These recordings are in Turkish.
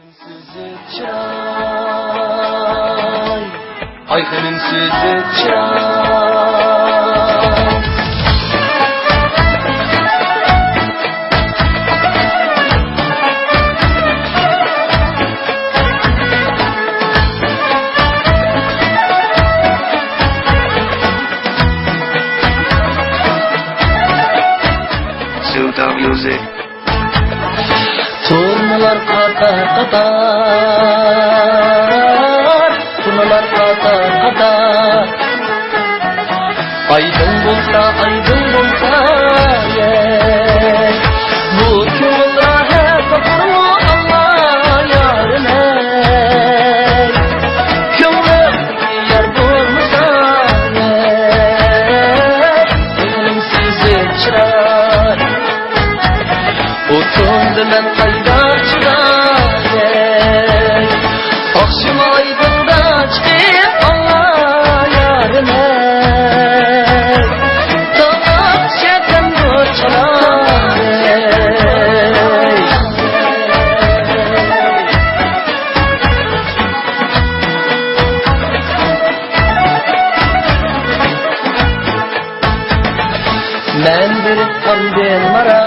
Music. Turnalar qatar, turnalar qatar. Aydın bolsa, yeah. Bu ko'ngil rahat topurmu Allah yarine. Ko'nglim yer bo'lmasa, yeah. Ko'nglim sizib chirar. Oturdu ben kaydaşçıda, akşam aydın'da çıkıp Allah yarime. Dağıp şerden borçalar, men bir kandil mara.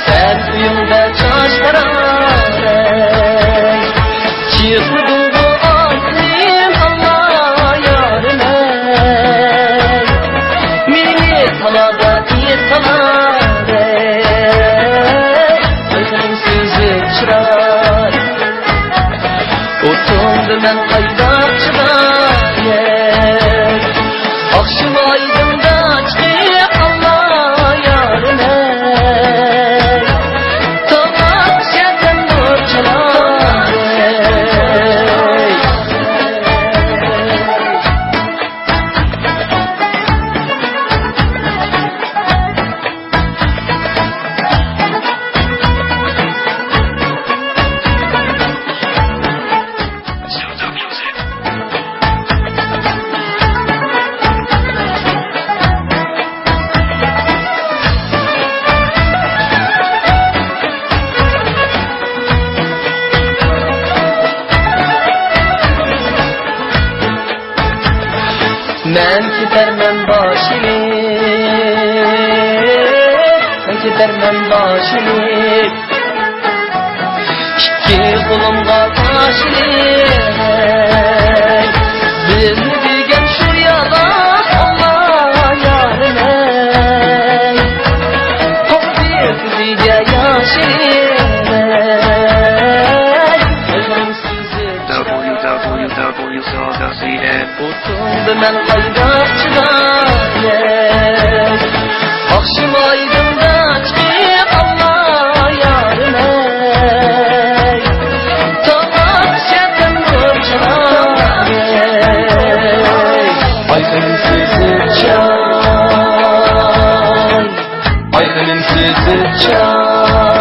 Sen uyumda çaştarar, çıkmadı bu aklım Allah yarine. Mini talada yetalar, aydın sizip çırar. Oturdu ben kaydakçıda, akşam aydın'da çıkıp Allah yarine. Tavak şerden borçalar, men ketermen başını, İki kolumda taşını, bizni bilgen şu yalan Allah yarine. Koptu kızıca yaşını, www.soul.cn. Oturdu ben kaydakçıda, akşam aydın'da çıkıp Allah yarine. Tavak şerden borçalar, aydın sizip çay, aydın sizip çay.